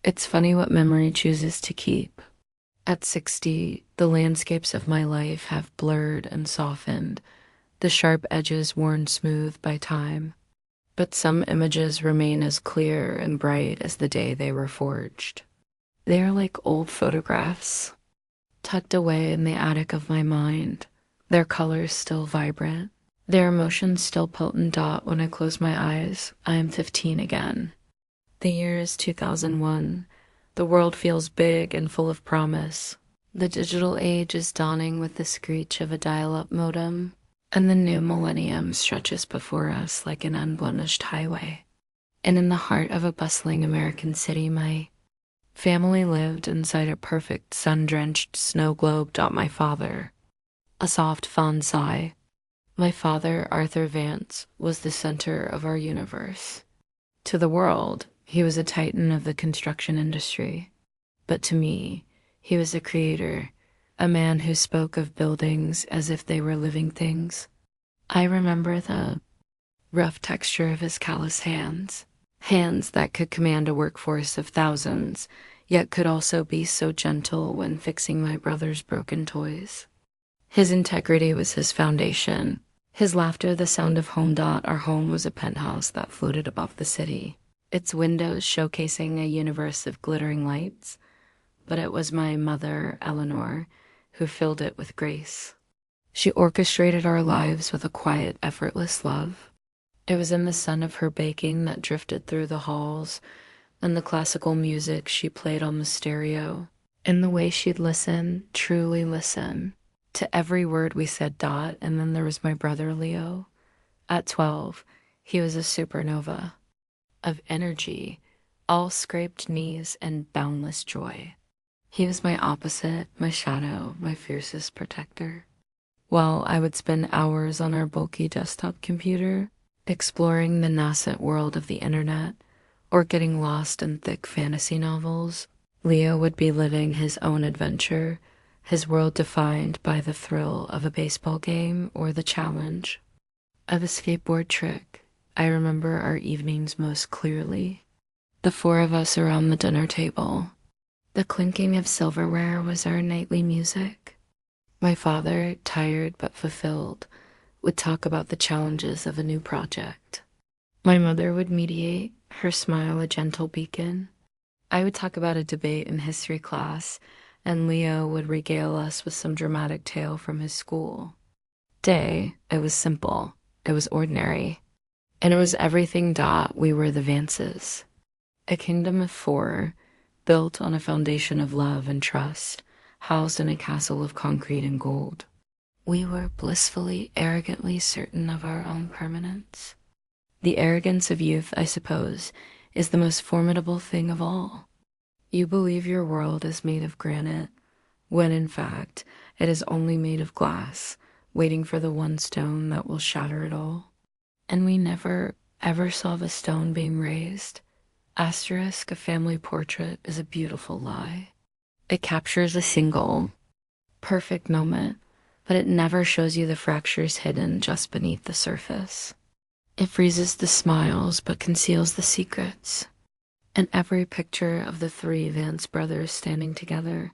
It's funny what memory chooses to keep. At 60, the landscapes of my life have blurred and softened, the sharp edges worn smooth by time. But some images remain as clear and bright as the day they were forged. They are like old photographs, tucked away in the attic of my mind, their colors still vibrant, their emotions still potent. When I close my eyes, I am 15 again. The year is 2001. The world feels big and full of promise. The digital age is dawning with the screech of a dial-up modem, and the new millennium stretches before us like an unblemished highway. And in the heart of a bustling American city, my family lived inside a perfect sun-drenched snow globe. My father, a soft, fond sigh. My father, Arthur Vance, was the center of our universe. To the world, he was a titan of the construction industry. But to me, he was a creator, a man who spoke of buildings as if they were living things. I remember the rough texture of his callous hands, hands that could command a workforce of thousands, yet could also be so gentle when fixing my brother's broken toys. His integrity was his foundation, his laughter the sound of home. Our home was a penthouse that floated above the city, its windows showcasing a universe of glittering lights, but it was my mother, Eleanor, who filled it with grace. She orchestrated our lives with a quiet, effortless love. It was in the sun of her baking that drifted through the halls, and the classical music she played on the stereo, in the way she'd listen, truly listen, to every word we said. And then there was my brother, Leo. At 12, he was a supernova of energy, all scraped knees and boundless joy. He was my opposite, my shadow, my fiercest protector. While I would spend hours on our bulky desktop computer, exploring the nascent world of the internet, or getting lost in thick fantasy novels, Leo would be living his own adventure, his world defined by the thrill of a baseball game or the challenge of a skateboard trick. I remember our evenings most clearly. The four of us around the dinner table. The clinking of silverware was our nightly music. My father, tired but fulfilled, would talk about the challenges of a new project. My mother would mediate, her smile a gentle beacon. I would talk about a debate in history class, and Leo would regale us with some dramatic tale from his school. It was simple, it was ordinary, and it was everything. We were the Vances, a kingdom of four, built on a foundation of love and trust, housed in a castle of concrete and gold. We were blissfully, arrogantly certain of our own permanence. The arrogance of youth, I suppose, is the most formidable thing of all. You believe your world is made of granite, when in fact it is only made of glass, waiting for the one stone that will shatter it all. And we never, ever saw the stone being raised. Asterisk, a family portrait is a beautiful lie. It captures a single, perfect moment, but it never shows you the fractures hidden just beneath the surface. It freezes the smiles but conceals the secrets. In every picture of the three Vance brothers standing together,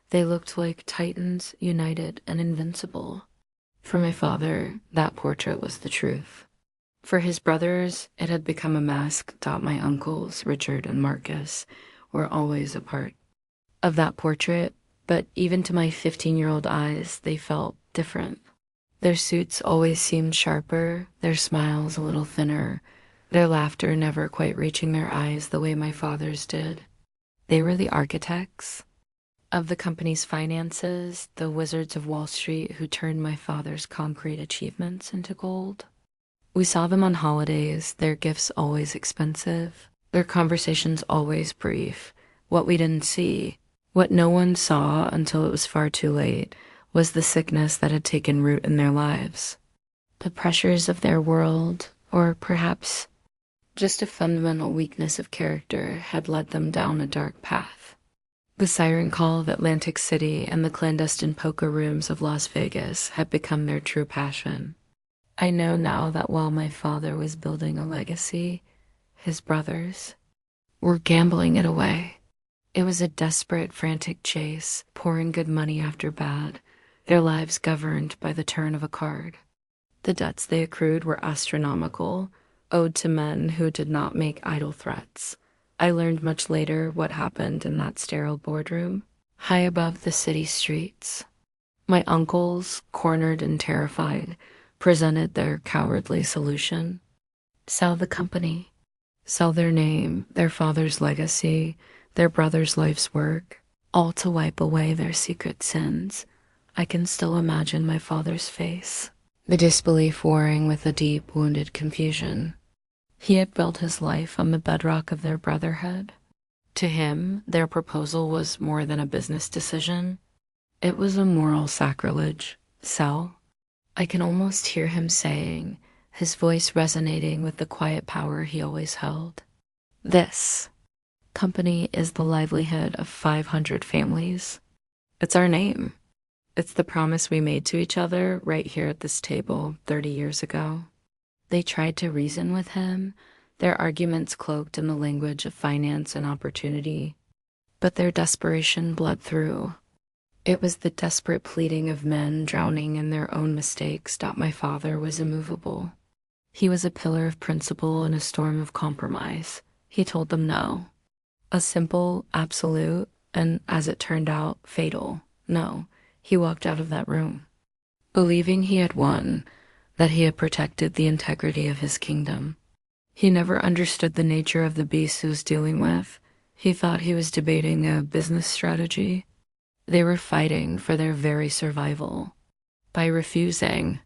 they looked like titans, united and invincible. For my father, that portrait was the truth. For his brothers, it had become a mask. My uncles, Richard and Marcus, were always a part of that portrait, but even to my 15-year-old eyes, they felt different. Their suits always seemed sharper, their smiles a little thinner, their laughter never quite reaching their eyes the way my father's did. They were the architects of the company's finances, the wizards of Wall Street who turned my father's concrete achievements into gold. We saw them on holidays, their gifts always expensive, their conversations always brief. What we didn't see, what no one saw until it was far too late, was the sickness that had taken root in their lives. The pressures of their world, or perhaps just a fundamental weakness of character, had led them down a dark path. The siren call of Atlantic City and the clandestine poker rooms of Las Vegas had become their true passion. I know now that while my father was building a legacy, his brothers were gambling it away. It was a desperate, frantic chase, pouring good money after bad, their lives governed by the turn of a card. The debts they accrued were astronomical, owed to men who did not make idle threats. I learned much later what happened in that sterile boardroom, high above the city streets. My uncles, cornered and terrified, presented their cowardly solution. Sell the company. Sell their name, their father's legacy, their brother's life's work, all to wipe away their secret sins. I can still imagine my father's face, the disbelief warring with a deep, wounded confusion. He had built his life on the bedrock of their brotherhood. To him, their proposal was more than a business decision. It was a moral sacrilege. Sell? I can almost hear him saying, his voice resonating with the quiet power he always held. This company is the livelihood of 500 families. It's our name. It's the promise we made to each other right here at this table 30 years ago. They tried to reason with him, their arguments cloaked in the language of finance and opportunity. But their desperation bled through. It was the desperate pleading of men drowning in their own mistakes that my father was immovable. He was a pillar of principle in a storm of compromise. He told them no. A simple, absolute, and as it turned out, fatal no. He walked out of that room, believing he had won, that he had protected the integrity of his kingdom. He never understood the nature of the beast he was dealing with. He thought he was debating a business strategy. They were fighting for their very survival. By refusing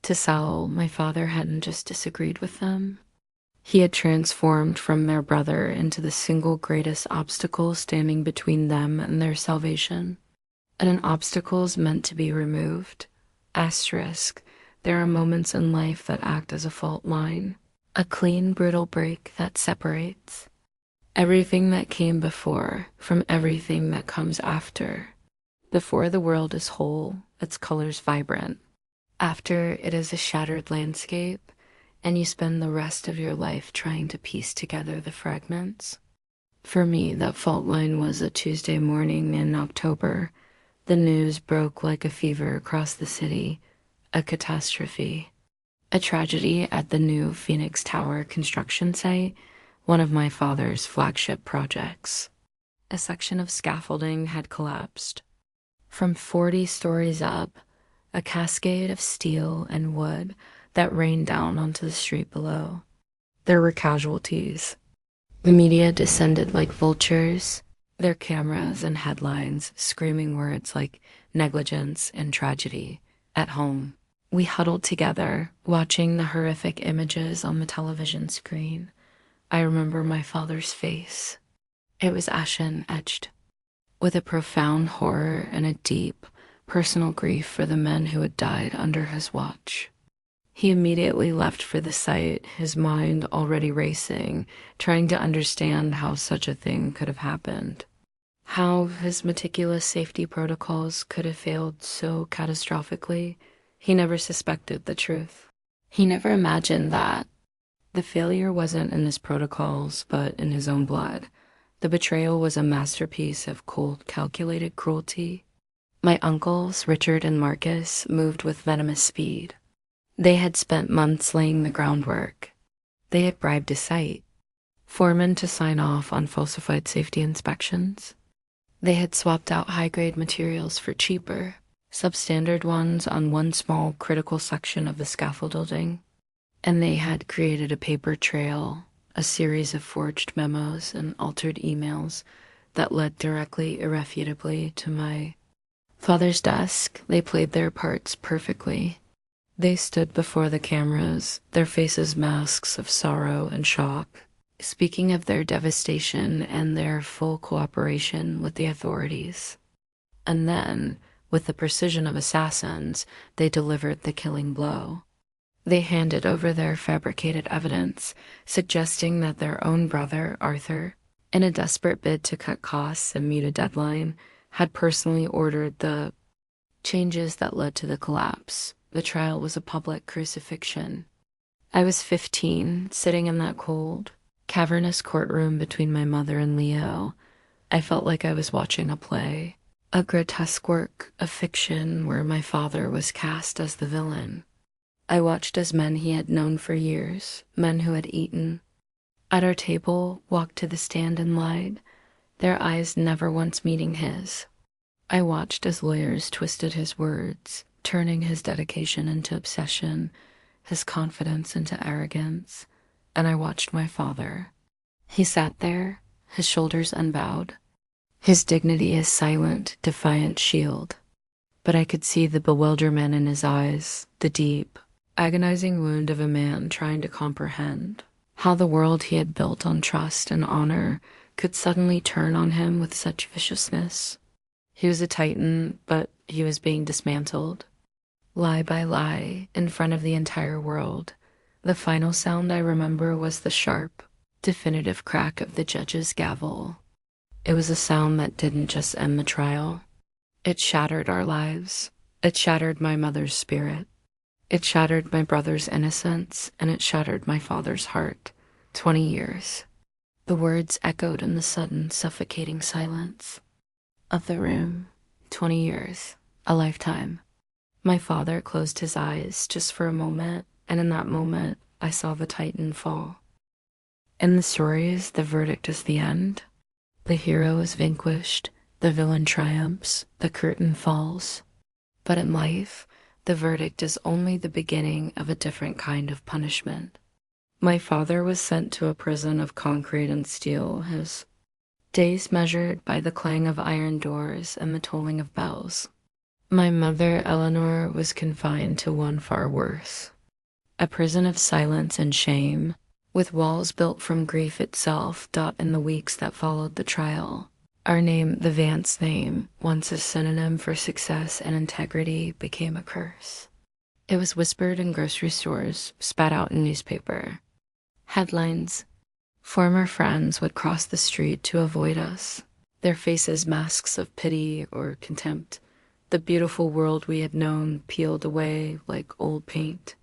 to sell, my father hadn't just disagreed with them. He had transformed from their brother into the single greatest obstacle standing between them and their salvation. And an obstacle is meant to be removed. Asterisk, there are moments in life that act as a fault line, a clean, brutal break that separates everything that came before from everything that comes after. Before the world is whole, its colors vibrant. After, it is a shattered landscape, and you spend the rest of your life trying to piece together the fragments. For me, that fault line was a Tuesday morning in October. The news broke like a fever across the city. A catastrophe. A tragedy at the new Phoenix Tower construction site, one of my father's flagship projects. A section of scaffolding had collapsed. From 40 stories up, a cascade of steel and wood that rained down onto the street below. There were casualties. The media descended like vultures, their cameras and headlines screaming words like negligence and tragedy. At home, we huddled together, watching the horrific images on the television screen. I remember my father's face. It was ashen etched, with a profound horror and a deep, personal grief for the men who had died under his watch. He immediately left for the site, his mind already racing, trying to understand how such a thing could have happened. How his meticulous safety protocols could have failed so catastrophically. He never suspected the truth. He never imagined that the failure wasn't in his protocols, but in his own blood. The betrayal was a masterpiece of cold, calculated cruelty. My uncles, Richard and Marcus, moved with venomous speed. They had spent months laying the groundwork. They had bribed a site, foremen to sign off on falsified safety inspections. They had swapped out high-grade materials for cheaper, substandard ones on one small, critical section of the scaffolding. And they had created a paper trail, a series of forged memos and altered emails that led directly, irrefutably to my father's desk. They played their parts perfectly. They stood before the cameras, their faces masks of sorrow and shock, speaking of their devastation and their full cooperation with the authorities. And then, with the precision of assassins, they delivered the killing blow. They handed over their fabricated evidence, suggesting that their own brother, Arthur, in a desperate bid to cut costs and meet a deadline, had personally ordered the changes that led to the collapse. The trial was a public crucifixion. I was 15, sitting in that cold, cavernous courtroom between my mother and Leo, I felt like I was watching a play, a grotesque work of fiction where my father was cast as the villain. I watched as men he had known for years, men who had eaten at our table, walked to the stand and lied, their eyes never once meeting his. I watched as lawyers twisted his words, turning his dedication into obsession, his confidence into arrogance, and I watched my father. He sat there, his shoulders unbowed, his dignity his silent, defiant shield. But I could see the bewilderment in his eyes, the deep, agonizing wound of a man trying to comprehend how the world he had built on trust and honor could suddenly turn on him with such viciousness. He was a titan, but he was being dismantled, lie by lie, in front of the entire world. The final sound I remember was the sharp, definitive crack of the judge's gavel. It was a sound that didn't just end the trial. It shattered our lives. It shattered my mother's spirit. It shattered my brother's innocence, and it shattered my father's heart. 20 years. The words echoed in the sudden, suffocating silence of the room. 20 years. A lifetime. My father closed his eyes just for a moment, and in that moment, I saw the Titan fall. In the stories, the verdict is the end. The hero is vanquished, the villain triumphs, the curtain falls. But in life, the verdict is only the beginning of a different kind of punishment. My father was sent to a prison of concrete and steel, his days measured by the clang of iron doors and the tolling of bells. My mother, Eleanor, was confined to one far worse, a prison of silence and shame, with walls built from grief itself dot in the weeks that followed the trial. Our name, the Vance name, once a synonym for success and integrity, became a curse. It was whispered in grocery stores, spat out in newspaper. Headlines. Former friends would cross the street to avoid us, their faces masks of pity or contempt. The beautiful world we had known peeled away like old paint,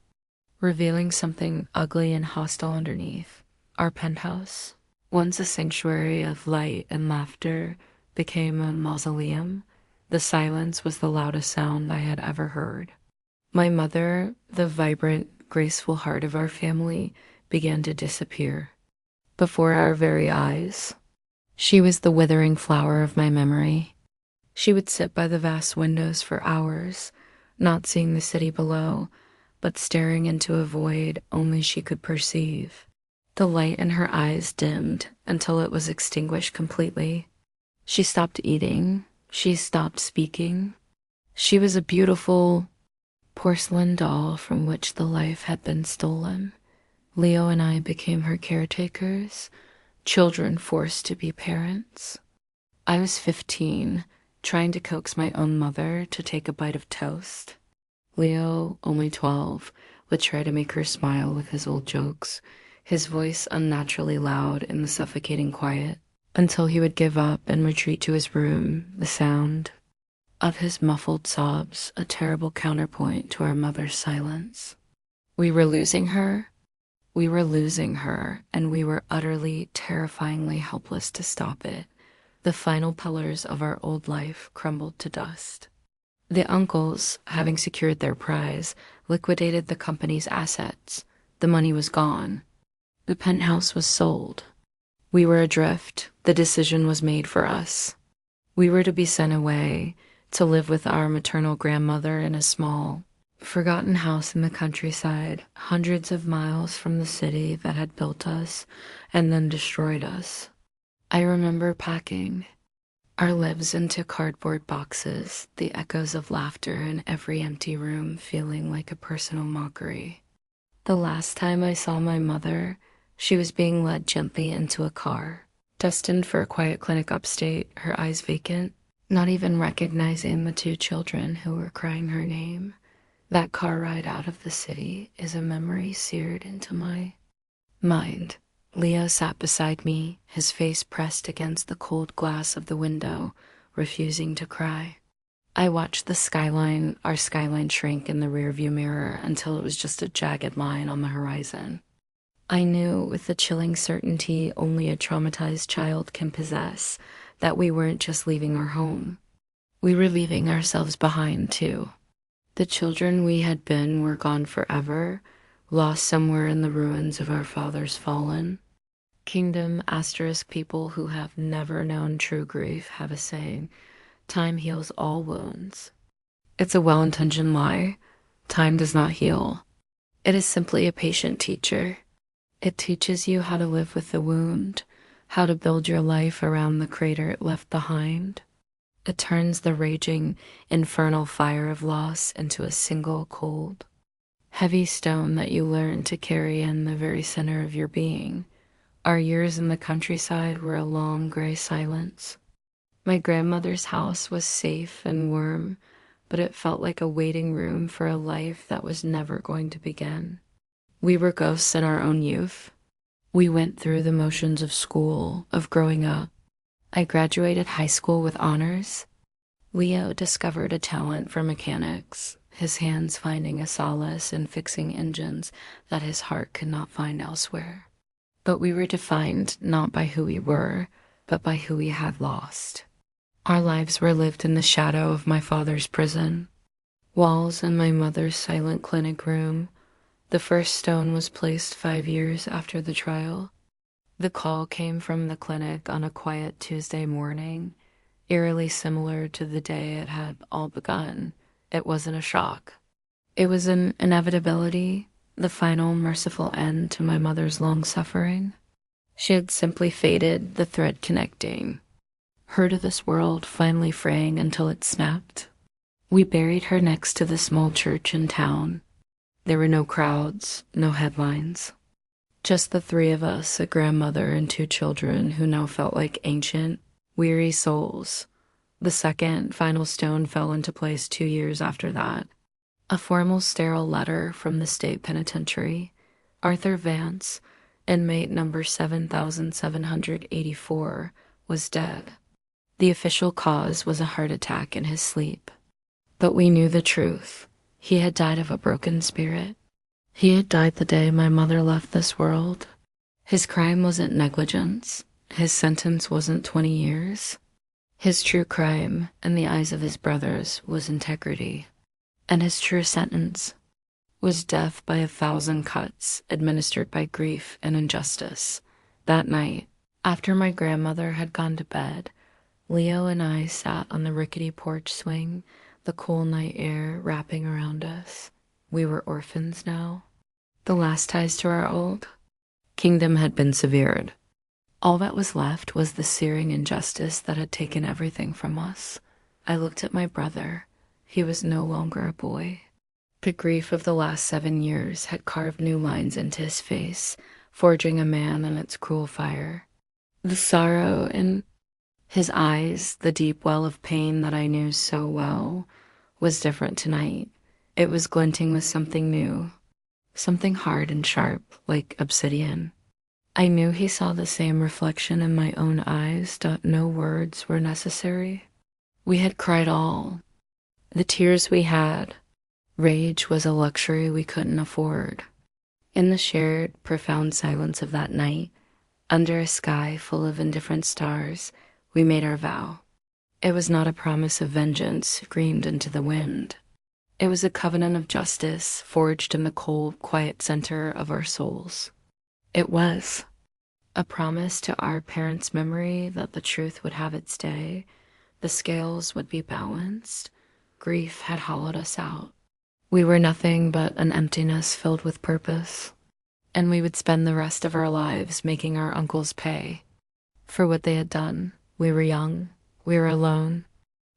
revealing something ugly and hostile underneath. Our penthouse, once a sanctuary of light and laughter, became a mausoleum. The silence was the loudest sound I had ever heard. My mother, the vibrant, graceful heart of our family, began to disappear before our very eyes. She was the withering flower of my memory. She would sit by the vast windows for hours, not seeing the city below, but staring into a void only she could perceive. The light in her eyes dimmed until it was extinguished completely. She stopped eating. She stopped speaking. She was a beautiful porcelain doll from which the life had been stolen. Leo and I became her caretakers, children forced to be parents. I was 15, trying to coax my own mother to take a bite of toast. Leo, only 12, would try to make her smile with his old jokes, his voice unnaturally loud in the suffocating quiet, until he would give up and retreat to his room, the sound of his muffled sobs a terrible counterpoint to our mother's silence. We were losing her. We were losing her, and we were utterly, terrifyingly helpless to stop it. The final pillars of our old life crumbled to dust. The uncles, having secured their prize, liquidated the company's assets. The money was gone. The penthouse was sold. We were adrift. The decision was made for us. We were to be sent away, to live with our maternal grandmother in a small, forgotten house in the countryside, hundreds of miles from the city that had built us and then destroyed us. I remember packing our lives into cardboard boxes, the echoes of laughter in every empty room feeling like a personal mockery. The last time I saw my mother, she was being led gently into a car, destined for a quiet clinic upstate, her eyes vacant, not even recognizing the 2 children who were crying her name. That car ride out of the city is a memory seared into my mind. Leo sat beside me, his face pressed against the cold glass of the window, refusing to cry. I watched the skyline, our skyline, shrink in the rearview mirror until it was just a jagged line on the horizon. I knew with the chilling certainty only a traumatized child can possess that we weren't just leaving our home. We were leaving ourselves behind, too. The children we had been were gone forever, lost somewhere in the ruins of our father's fallen kingdom. Asterisk people who have never known true grief have a saying, time heals all wounds. It's a well-intentioned lie. Time does not heal. It is simply a patient teacher. It teaches you how to live with the wound, how to build your life around the crater it left behind. It turns the raging, infernal fire of loss into a single cold, heavy stone that you learn to carry in the very center of your being. Our years in the countryside were a long gray silence. My grandmother's house was safe and warm, but it felt like a waiting room for a life that was never going to begin. We were ghosts in our own youth. We went through the motions of school, of growing up. I graduated high school with honors. Leo discovered a talent for mechanics, his hands finding a solace in fixing engines that his heart could not find elsewhere. But we were defined not by who we were, but by who we had lost. Our lives were lived in the shadow of my father's prison, walls in my mother's silent clinic room. The first stone was placed 5 years after the trial. The call came from the clinic on a quiet Tuesday morning, eerily similar to the day it had all begun. It wasn't a shock. It was an inevitability, the final merciful end to my mother's long suffering. She had simply faded, the thread connecting her to this world finally fraying until it snapped. We buried her next to the small church in town. There were no crowds, no headlines. Just the three of us, a grandmother and 2 children who now felt like ancient, weary souls. The second, final stone fell into place 2 years after that. A formal sterile letter from the state penitentiary. Arthur Vance, inmate number 7784, was dead. The official cause was a heart attack in his sleep. But we knew the truth. He had died of a broken spirit. He had died the day my mother left this world. His crime wasn't negligence. His sentence wasn't 20 years. His true crime, in the eyes of his brothers, was integrity. And his true sentence was death by 1,000 cuts administered by grief and injustice. That night, after my grandmother had gone to bed, Leo and I sat on the rickety porch swing, the cool night air wrapping around us. We were orphans now. The last ties to our old kingdom had been severed. All that was left was the searing injustice that had taken everything from us. I looked at my brother. He was no longer a boy. The grief of the last 7 years had carved new lines into his face, forging a man in its cruel fire. The sorrow in his eyes, the deep well of pain that I knew so well, was different tonight. It was glinting with something new, something hard and sharp, like obsidian. I knew he saw the same reflection in my own eyes, that no words were necessary. We had cried all. The tears we had. Rage was a luxury we couldn't afford. In the shared, profound silence of that night, under a sky full of indifferent stars, we made our vow. It was not a promise of vengeance screamed into the wind. It was a covenant of justice forged in the cold, quiet center of our souls. It was a promise to our parents' memory that the truth would have its day, the scales would be balanced. Grief had hollowed us out. We were nothing but an emptiness filled with purpose, and we would spend the rest of our lives making our uncles pay for what they had done. We were young, we were alone,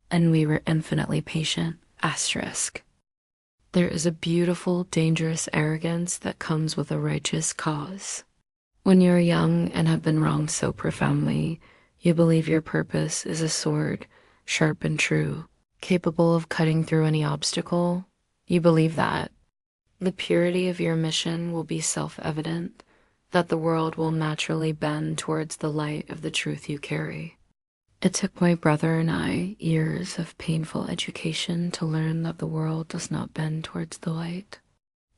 and we were infinitely patient. Asterisk. There is a beautiful, dangerous arrogance that comes with a righteous cause. When you are young and have been wronged so profoundly, you believe your purpose is a sword, sharp and true, capable of cutting through any obstacle. You believe that the purity of your mission will be self-evident, that the world will naturally bend towards the light of the truth you carry. It took my brother and I years of painful education to learn that the world does not bend towards the light.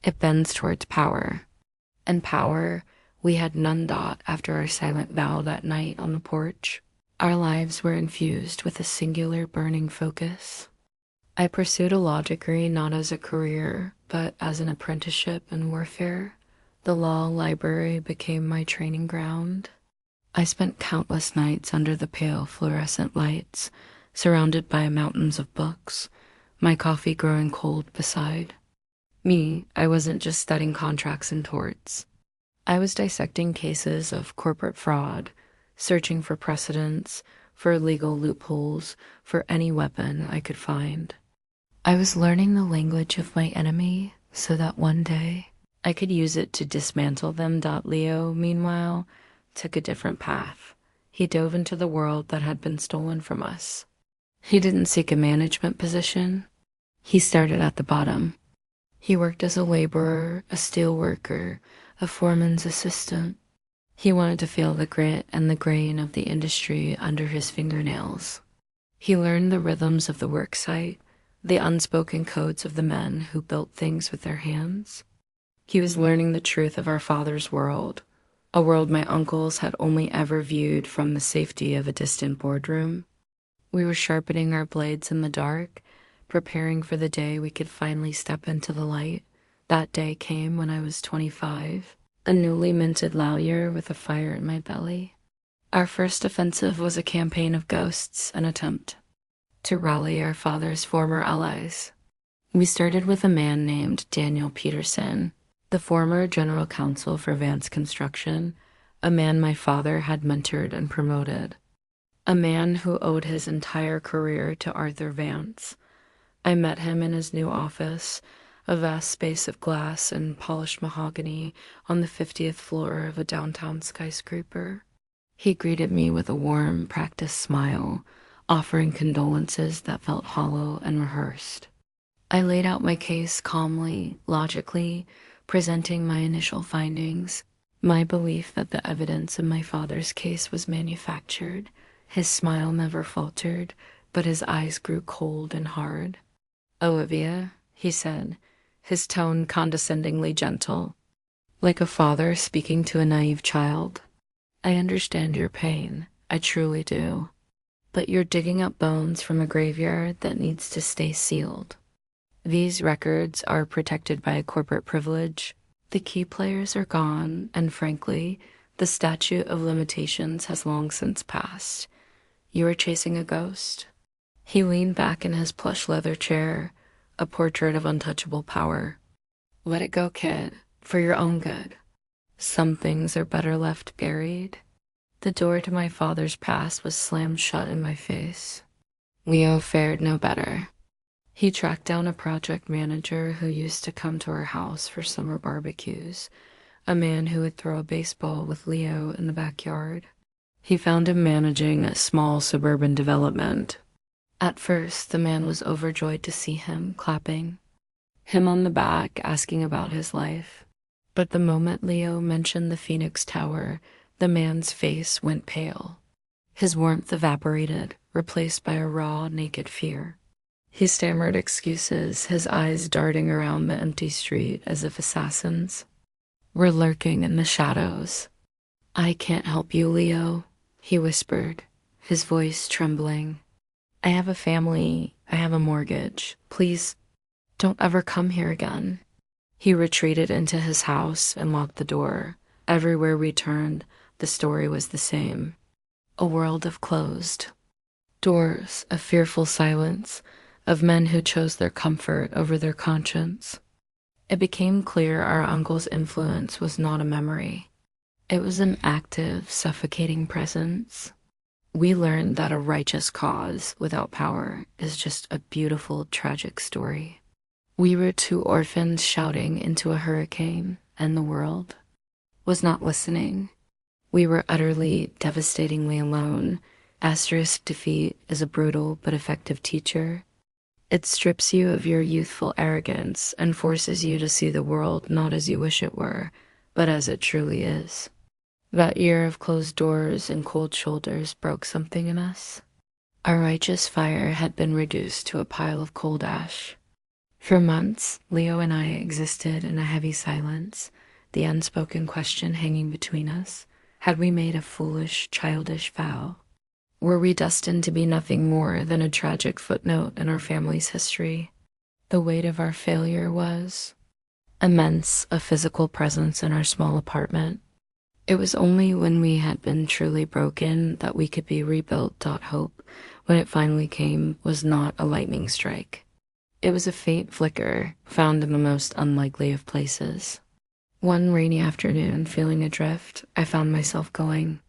It bends towards power. And power we had none after our silent vow that night on the porch. Our lives were infused with a singular burning focus. I pursued a law degree not as a career, but as an apprenticeship in warfare. The law library became my training ground. I spent countless nights under the pale fluorescent lights, surrounded by mountains of books, my coffee growing cold beside. I wasn't just studying contracts and torts. I was dissecting cases of corporate fraud, searching for precedents, for legal loopholes, for any weapon I could find. I was learning the language of my enemy so that one day I could use it to dismantle them. Leo, meanwhile, took a different path. He dove into the world that had been stolen from us. He didn't seek a management position. He started at the bottom. He worked as a laborer, a steel worker, a foreman's assistant. He wanted to feel the grit and the grain of the industry under his fingernails. He learned the rhythms of the worksite, the unspoken codes of the men who built things with their hands. He was learning the truth of our father's world, a world my uncles had only ever viewed from the safety of a distant boardroom. We were sharpening our blades in the dark, preparing for the day we could finally step into the light. That day came when I was 25, a newly minted lawyer with a fire in my belly. Our first offensive was a campaign of ghosts, an attempt to rally our father's former allies. We started with a man named Daniel Peterson, the former general counsel for Vance Construction, a man my father had mentored and promoted, a man who owed his entire career to Arthur Vance. I met him in his new office, a vast space of glass and polished mahogany on the 50th floor of a downtown skyscraper. He greeted me with a warm, practiced smile, offering condolences that felt hollow and rehearsed. I laid out my case calmly, logically, presenting my initial findings, my belief that the evidence in my father's case was manufactured. His smile never faltered, but his eyes grew cold and hard. "Olivia," he said, his tone condescendingly gentle, like a father speaking to a naive child. "I understand your pain, I truly do. But you're digging up bones from a graveyard that needs to stay sealed. These records are protected by a corporate privilege. The key players are gone, and frankly, the statute of limitations has long since passed. You are chasing a ghost." He leaned back in his plush leather chair, a portrait of untouchable power. "Let it go, kid, for your own good. Some things are better left buried." The door to my father's past was slammed shut in my face. Leo fared no better. He tracked down a project manager who used to come to our house for summer barbecues, a man who would throw a baseball with Leo in the backyard. He found him managing a small suburban development. At first, the man was overjoyed to see him, clapping him on the back, asking about his life. But the moment Leo mentioned the Phoenix Tower, the man's face went pale. His warmth evaporated, replaced by a raw, naked fear. He stammered excuses, his eyes darting around the empty street as if assassins were lurking in the shadows. "I can't help you, Leo," he whispered, his voice trembling. "I have a family, I have a mortgage. Please, don't ever come here again." He retreated into his house and locked the door. Everywhere we turned, the story was the same. A world of closed doors, a fearful silence, of men who chose their comfort over their conscience. It became clear our uncle's influence was not a memory. It was an active, suffocating presence. We learned that a righteous cause without power is just a beautiful, tragic story. We were two orphans shouting into a hurricane, and the world was not listening. We were utterly, devastatingly alone. Asterisk defeat is a brutal but effective teacher. It strips you of your youthful arrogance and forces you to see the world not as you wish it were, but as it truly is. That year of closed doors and cold shoulders broke something in us. Our righteous fire had been reduced to a pile of cold ash. For months, Leo and I existed in a heavy silence, the unspoken question hanging between us: had we made a foolish, childish vow? Were we destined to be nothing more than a tragic footnote in our family's history? The weight of our failure was immense, a physical presence in our small apartment. It was only when we had been truly broken that we could be rebuilt. Hope, when it finally came, was not a lightning strike. It was a faint flicker found in the most unlikely of places. One rainy afternoon, feeling adrift, I found myself going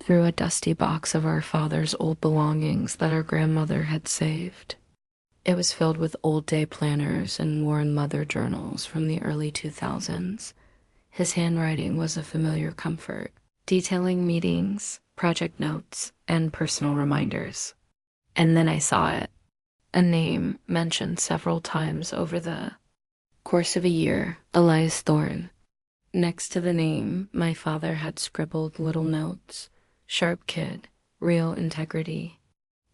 through a dusty box of our father's old belongings that our grandmother had saved. It was filled with old day planners and worn mother journals from the early 2000s. His handwriting was a familiar comfort, detailing meetings, project notes, and personal reminders. And then I saw it, a name mentioned several times over the course of a year, Elias Thorne. Next to the name, my father had scribbled little notes, sharp kid, real integrity.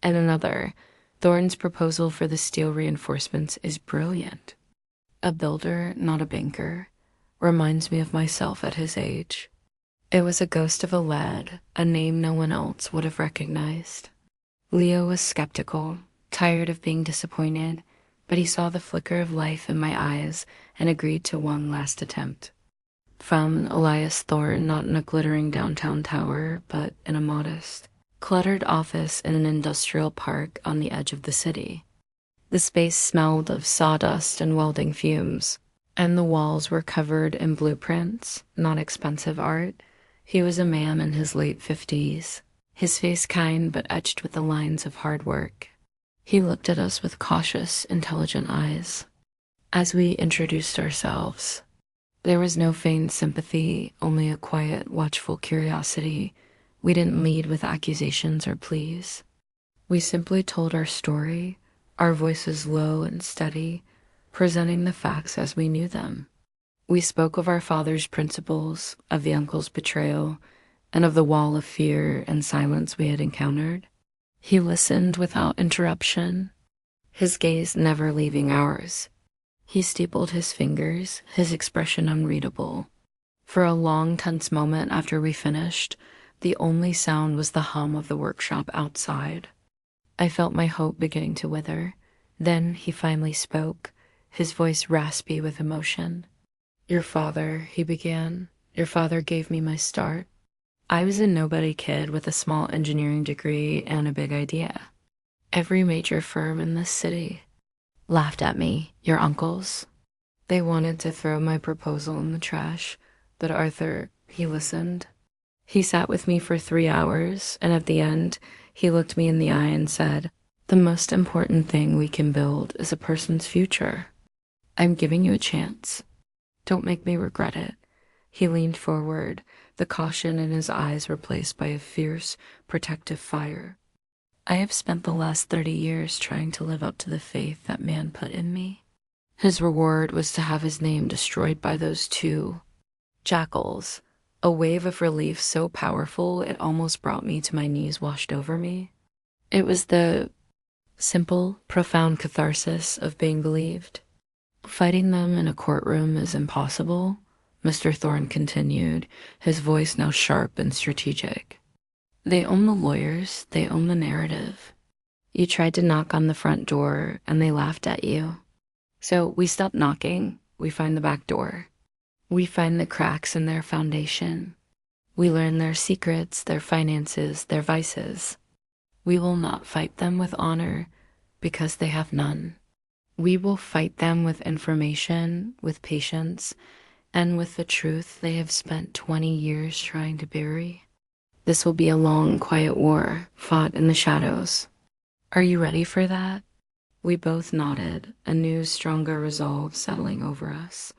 And another, Thorne's proposal for the steel reinforcements is brilliant. A builder, not a banker, reminds me of myself at his age. It was a ghost of a lad, a name no one else would have recognized. Leo was skeptical, tired of being disappointed, but he saw the flicker of life in my eyes and agreed to one last attempt. From Elias Thorne, not in a glittering downtown tower, but in a modest, cluttered office in an industrial park on the edge of the city. The space smelled of sawdust and welding fumes, and the walls were covered in blueprints, not expensive art. He was a man in his late 50s, his face kind but etched with the lines of hard work. He looked at us with cautious, intelligent eyes. As we introduced ourselves, there was no feigned sympathy, only a quiet, watchful curiosity. We didn't lead with accusations or pleas. We simply told our story, our voices low and steady, presenting the facts as we knew them. We spoke of our father's principles, of the uncle's betrayal, and of the wall of fear and silence we had encountered. He listened without interruption, his gaze never leaving ours. He steepled his fingers, his expression unreadable. For a long, tense moment after we finished, the only sound was the hum of the workshop outside. I felt my hope beginning to wither. Then he finally spoke, his voice raspy with emotion. "Your father," he began, "your father gave me my start. I was a nobody kid with a small engineering degree and a big idea. Every major firm in this city laughed at me, your uncles. They wanted to throw my proposal in the trash, but Arthur, he listened. He sat with me for 3 hours, and at the end, he looked me in the eye and said, 'The most important thing we can build is a person's future. I'm giving you a chance. Don't make me regret it.'" He leaned forward, the caution in his eyes replaced by a fierce, protective fire. "I have spent the last 30 years trying to live up to the faith that man put in me. His reward was to have his name destroyed by those two jackals, a wave of relief so powerful it almost brought me to my knees washed over me. It was the simple, profound catharsis of being believed. Fighting them in a courtroom is impossible," Mr. Thorne continued, his voice now sharp and strategic. "They own the lawyers, they own the narrative. You tried to knock on the front door, and they laughed at you. So we stop knocking, we find the back door. We find the cracks in their foundation. We learn their secrets, their finances, their vices. We will not fight them with honor, because they have none. We will fight them with information, with patience, and with the truth they have spent 20 years trying to bury. This will be a long, quiet war, fought in the shadows. Are you ready for that?" We both nodded, a new, stronger resolve settling over us.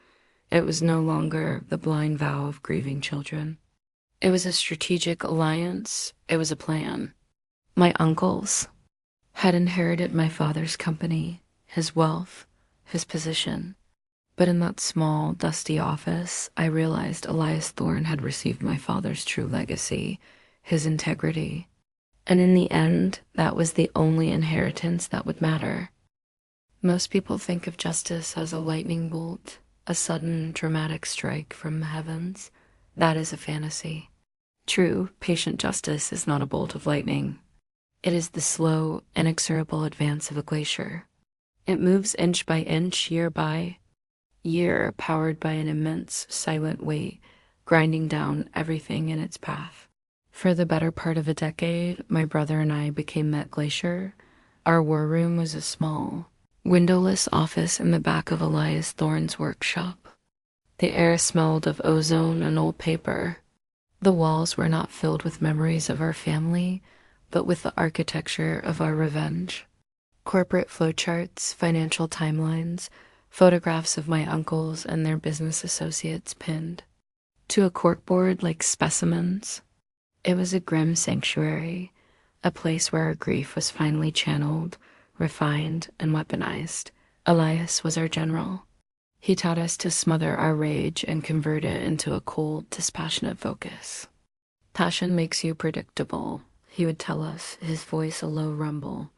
It was no longer the blind vow of grieving children. It was a strategic alliance. It was a plan. My uncles had inherited my father's company, his wealth, his position. But in that small, dusty office, I realized Elias Thorne had received my father's true legacy, his integrity. And in the end, that was the only inheritance that would matter. Most people think of justice as a lightning bolt, a sudden, dramatic strike from the heavens. That is a fantasy. True, patient justice is not a bolt of lightning. It is the slow, inexorable advance of a glacier. It moves inch by inch, year by year, powered by an immense, silent weight, grinding down everything in its path. For the better part of a decade, my brother and I became that glacier. Our war room was a small, windowless office in the back of Elias Thorne's workshop. The air smelled of ozone and old paper. The walls were not filled with memories of our family, but with the architecture of our revenge. Corporate flowcharts, financial timelines, photographs of my uncles and their business associates pinned to a corkboard like specimens. It was a grim sanctuary, a place where our grief was finally channeled, refined, and weaponized. Elias was our general. He taught us to smother our rage and convert it into a cold, dispassionate focus. Passion makes you predictable, he would tell us, his voice a low rumble.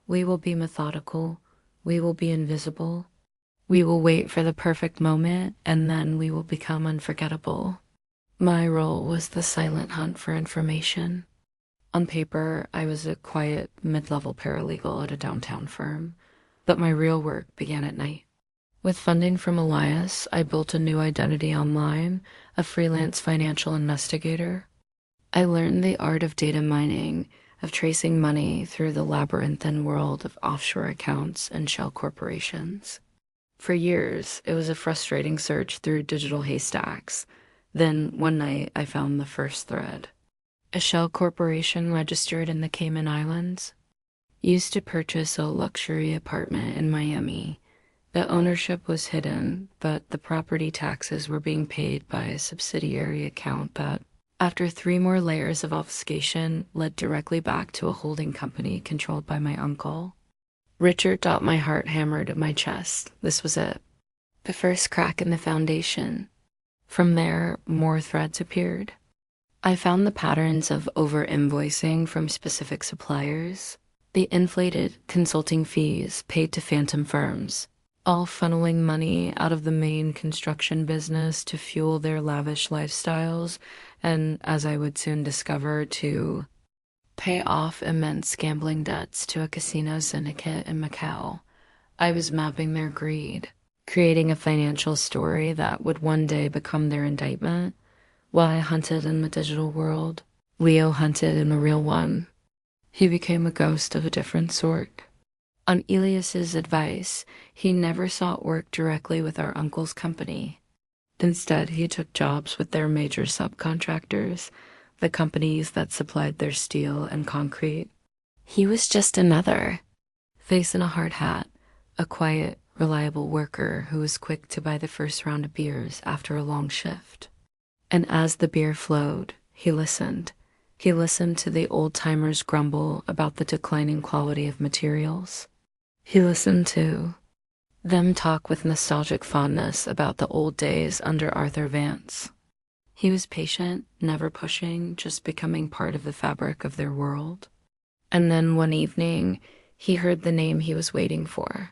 We will be methodical. We will be invisible. We will wait for the perfect moment, and then we will become unforgettable. My role was the silent hunt for information. On paper, I was a quiet, mid-level paralegal at a downtown firm, but my real work began at night. With funding from Elias, I built a new identity online, a freelance financial investigator. I learned the art of data mining, of tracing money through the labyrinthine world of offshore accounts and shell corporations. For years, it was a frustrating search through digital haystacks. Then, one night, I found the first thread. A shell corporation registered in the Cayman Islands used to purchase a luxury apartment in Miami. The ownership was hidden, but the property taxes were being paid by a subsidiary account that, after 3 more layers of obfuscation, led directly back to a holding company controlled by my uncle. Richard. My heart hammered in my chest. This was it. The first crack in the foundation. From there, more threads appeared. I found the patterns of over-invoicing from specific suppliers, the inflated consulting fees paid to phantom firms, all funneling money out of the main construction business to fuel their lavish lifestyles, and, as I would soon discover, to pay off immense gambling debts to a casino syndicate in Macau. I was mapping their greed, creating a financial story that would one day become their indictment. While I hunted in the digital world, Leo hunted in the real one. He became a ghost of a different sort. On Elias's advice, he never sought work directly with our uncle's company. Instead, he took jobs with their major subcontractors, the companies that supplied their steel and concrete. He was just another face in a hard hat, a quiet, reliable worker who was quick to buy the first round of beers after a long shift. And as the beer flowed, he listened. He listened to the old-timers grumble about the declining quality of materials. He listened to them talk with nostalgic fondness about the old days under Arthur Vance. He was patient, never pushing, just becoming part of the fabric of their world. And then one evening, he heard the name he was waiting for.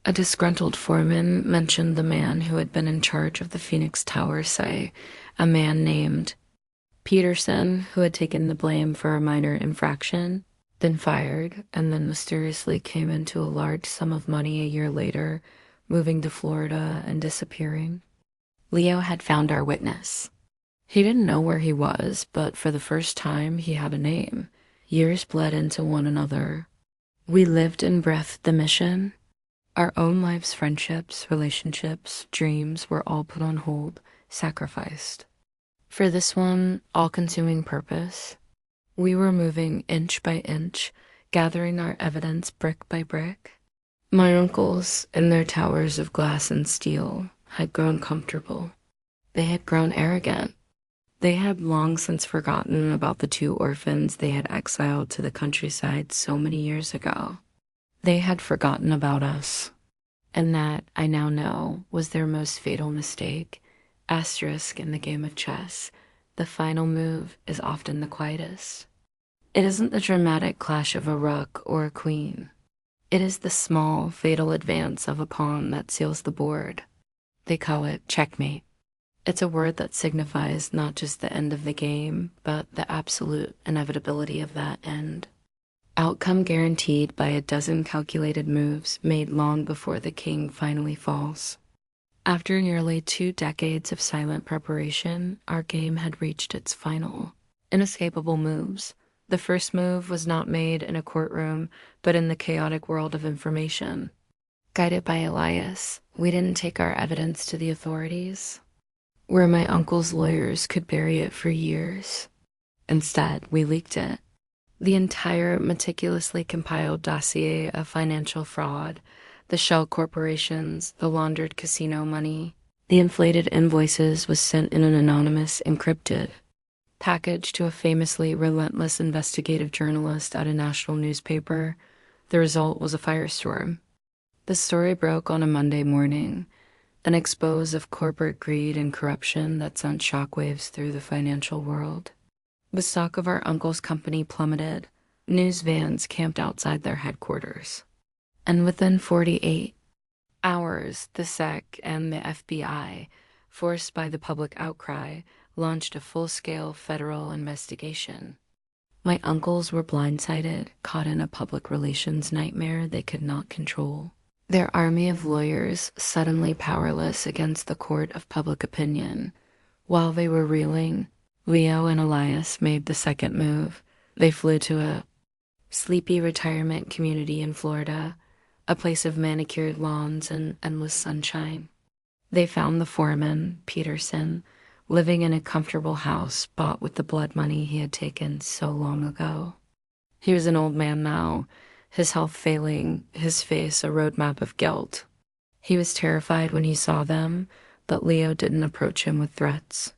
A disgruntled foreman mentioned the man who had been in charge of the Phoenix Tower, say, a man named Peterson, who had taken the blame for a minor infraction, been fired, and then mysteriously came into a large sum of money a year later, moving to Florida and disappearing. Leo had found our witness. He didn't know where he was, but for the first time he had a name. Years bled into one another. We lived and breathed the mission. Our own lives, friendships, relationships, dreams were all put on hold, sacrificed. For this one all-consuming purpose, we were moving inch by inch, gathering our evidence brick by brick. My uncles, in their towers of glass and steel, had grown comfortable. They had grown arrogant. They had long since forgotten about the 2 orphans they had exiled to the countryside so many years ago. They had forgotten about us, and that, I now know, was their most fatal mistake. Asterisk in the game of chess, the final move is often the quietest. It isn't the dramatic clash of a rook or a queen. It is the small, fatal advance of a pawn that seals the board. They call it checkmate. It's a word that signifies not just the end of the game, but the absolute inevitability of that end. Outcome guaranteed by a dozen calculated moves made long before the king finally falls. After nearly 2 decades of silent preparation, our game had reached its final. Inescapable moves. The first move was not made in a courtroom, but in the chaotic world of information. Guided by Elias, we didn't take our evidence to the authorities, where my uncle's lawyers could bury it for years. Instead, we leaked it. The entire meticulously compiled dossier of financial fraud, the shell corporations, the laundered casino money, the inflated invoices was sent in an anonymous, encrypted package to a famously relentless investigative journalist at a national newspaper. The result was a firestorm. The story broke on a Monday morning, an expose of corporate greed and corruption that sent shockwaves through the financial world. The stock of our uncle's company plummeted. News vans camped outside their headquarters. And within 48 hours, the SEC and the FBI, forced by the public outcry, launched a full-scale federal investigation. My uncles were blindsided, caught in a public relations nightmare they could not control. Their army of lawyers suddenly powerless against the court of public opinion. While they were reeling, Leo and Elias made the second move. They flew to a sleepy retirement community in Florida, a place of manicured lawns and endless sunshine. They found the foreman, Peterson, living in a comfortable house bought with the blood money he had taken so long ago. He was an old man now, his health failing, his face a roadmap of guilt. He was terrified when he saw them, but Leo didn't approach him with threats.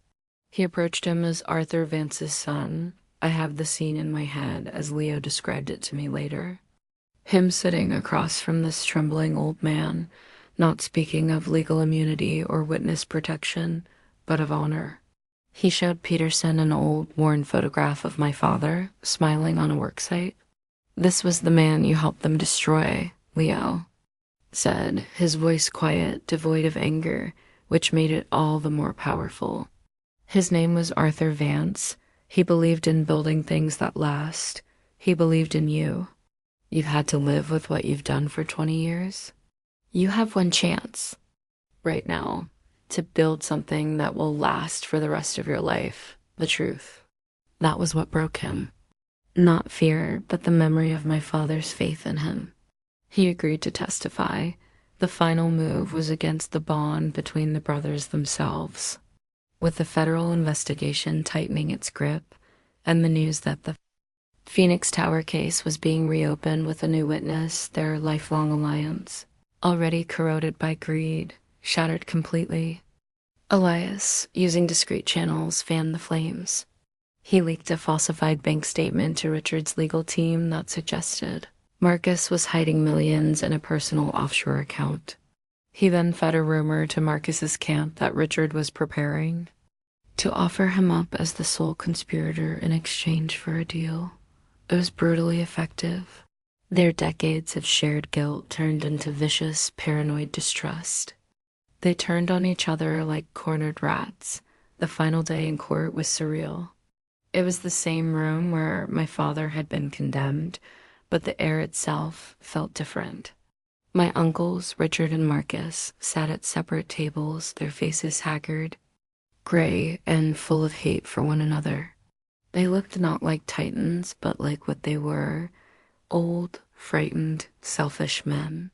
He approached him as Arthur Vance's son. I have the scene in my head as Leo described it to me later. Him sitting across from this trembling old man, not speaking of legal immunity or witness protection, but of honor. He showed Peterson an old, worn photograph of my father, smiling on a worksite. "This was the man you helped them destroy," Leo said, his voice quiet, devoid of anger, which made it all the more powerful. His name was Arthur Vance. He believed in building things that last. He believed in you. You've had to live with what you've done for 20 years. You have one chance, right now, to build something that will last for the rest of your life. The truth. That was what broke him. Not fear, but the memory of my father's faith in him. He agreed to testify. The final move was against the bond between the brothers themselves. With the federal investigation tightening its grip, and the news that the Phoenix Tower case was being reopened with a new witness, their lifelong alliance, already corroded by greed, shattered completely. Elias, using discreet channels, fanned the flames. He leaked a falsified bank statement to Richard's legal team that suggested Marcus was hiding millions in a personal offshore account. He then fed a rumor to Marcus's camp that Richard was preparing to offer him up as the sole conspirator in exchange for a deal. It was brutally effective. Their decades of shared guilt turned into vicious, paranoid distrust. They turned on each other like cornered rats. The final day in court was surreal. It was the same room where my father had been condemned, but the air itself felt different. My uncles, Richard and Marcus, sat at separate tables, their faces haggard, gray, and full of hate for one another. They looked not like titans, but like what they were, old, frightened, selfish men.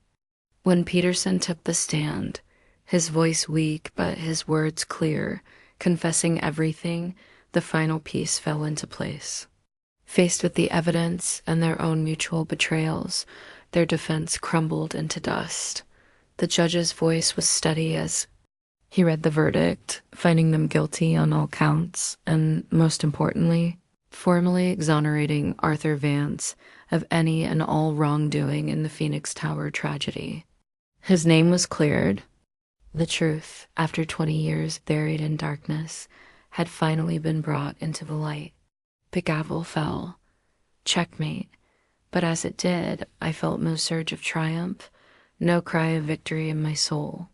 When Peterson took the stand, his voice weak but his words clear, confessing everything, the final piece fell into place. Faced with the evidence and their own mutual betrayals, their defense crumbled into dust. The judge's voice was steady as he read the verdict, finding them guilty on all counts, and, most importantly, formally exonerating Arthur Vance of any and all wrongdoing in the Phoenix Tower tragedy. His name was cleared. The truth, after 20 years buried in darkness, had finally been brought into the light. The gavel fell. Checkmate. But as it did, I felt no surge of triumph, no cry of victory in my soul.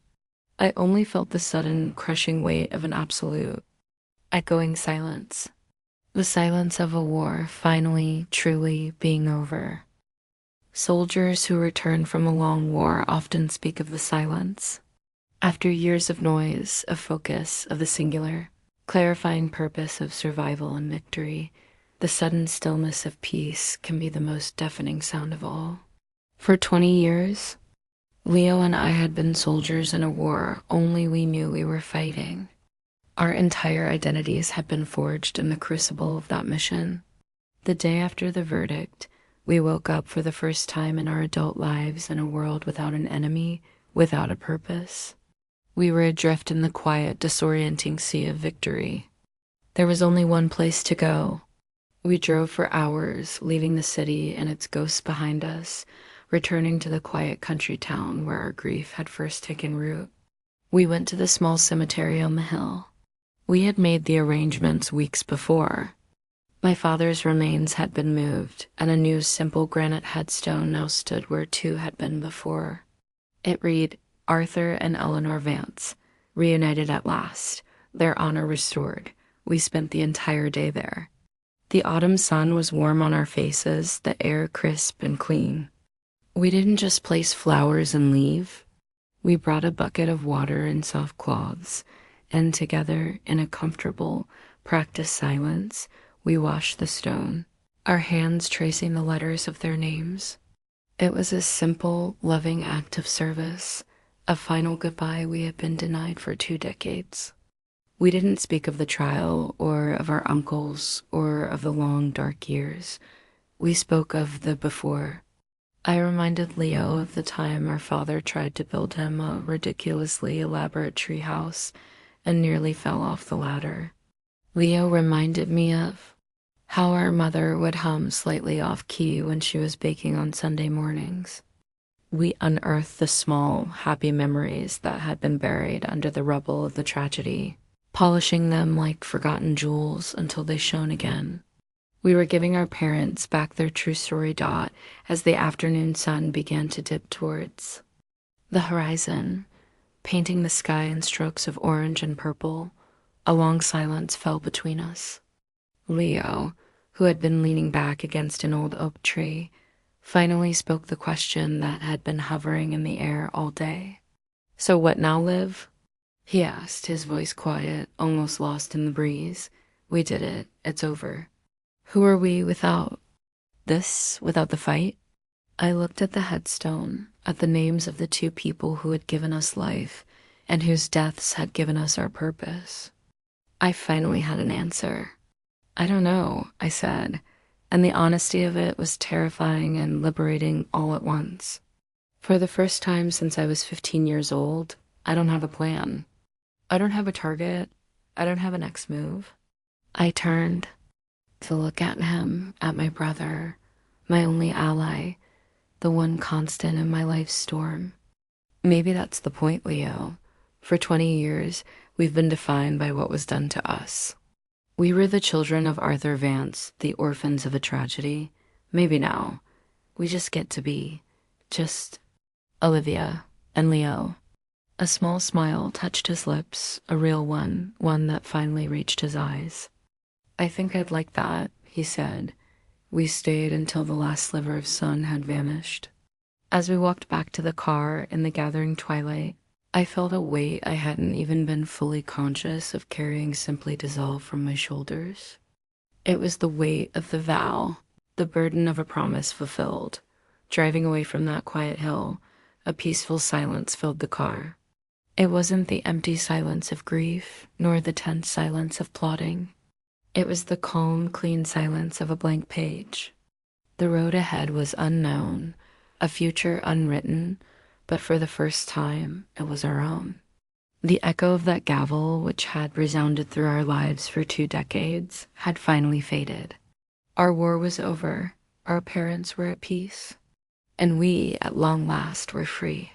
I only felt the sudden, crushing weight of an absolute, echoing silence. The silence of a war finally, truly being over. Soldiers who return from a long war often speak of the silence. After years of noise, of focus, of the singular, clarifying purpose of survival and victory, the sudden stillness of peace can be the most deafening sound of all. For 20 years, Leo and I had been soldiers in a war only we knew we were fighting. Our entire identities had been forged in the crucible of that mission. The day after the verdict, we woke up for the first time in our adult lives in a world without an enemy, without a purpose. We were adrift in the quiet, disorienting sea of victory. There was only one place to go. We drove for hours, leaving the city and its ghosts behind us, returning to the quiet country town where our grief had first taken root. We went to the small cemetery on the hill. We had made the arrangements weeks before. My father's remains had been moved, and a new simple granite headstone now stood where 2 had been before. It read, Arthur and Eleanor Vance, reunited at last, their honor restored. We spent the entire day there. The autumn sun was warm on our faces, the air crisp and clean. We didn't just place flowers and leave. We brought a bucket of water and soft cloths, and together, in a comfortable, practiced silence, we washed the stone, our hands tracing the letters of their names. It was a simple, loving act of service, a final goodbye we had been denied for 2 decades. We didn't speak of the trial, or of our uncles, or of the long, dark years. We spoke of the before. I reminded Leo of the time our father tried to build him a ridiculously elaborate treehouse and nearly fell off the ladder. Leo reminded me of how our mother would hum slightly off key when she was baking on Sunday mornings. We unearthed the small, happy memories that had been buried under the rubble of the tragedy, polishing them like forgotten jewels until they shone again. We were giving our parents back their true story dot as the afternoon sun began to dip towards the horizon, painting the sky in strokes of orange and purple. A long silence fell between us. Leo, who had been leaning back against an old oak tree, finally spoke the question that had been hovering in the air all day. So what now, Liv? He asked, his voice quiet, almost lost in the breeze. We did it. It's over. Who are we without this, without the fight? I looked at the headstone, at the names of the 2 people who had given us life and whose deaths had given us our purpose. I finally had an answer. I don't know, I said, and the honesty of it was terrifying and liberating all at once. For the first time since I was 15 years old, I don't have a plan. I don't have a target. I don't have a next move. I turned to look at him, at my brother, my only ally, the one constant in my life's storm. Maybe that's the point, Leo. For 20 years, we've been defined by what was done to us. We were the children of Arthur Vance, the orphans of a tragedy. Maybe now, we just get to be just Olivia and Leo. A small smile touched his lips, a real one that finally reached his eyes. I think I'd like that, he said. We stayed until the last sliver of sun had vanished. As we walked back to the car in the gathering twilight, I felt a weight I hadn't even been fully conscious of carrying simply dissolve from my shoulders. It was the weight of the vow, the burden of a promise fulfilled. Driving away from that quiet hill, a peaceful silence filled the car. It wasn't the empty silence of grief, nor the tense silence of plotting. It was the calm, clean silence of a blank page. The road ahead was unknown, a future unwritten, but for the first time, it was our own. The echo of that gavel, which had resounded through our lives for 2 decades, had finally faded. Our war was over, our parents were at peace, and we, at long last, were free.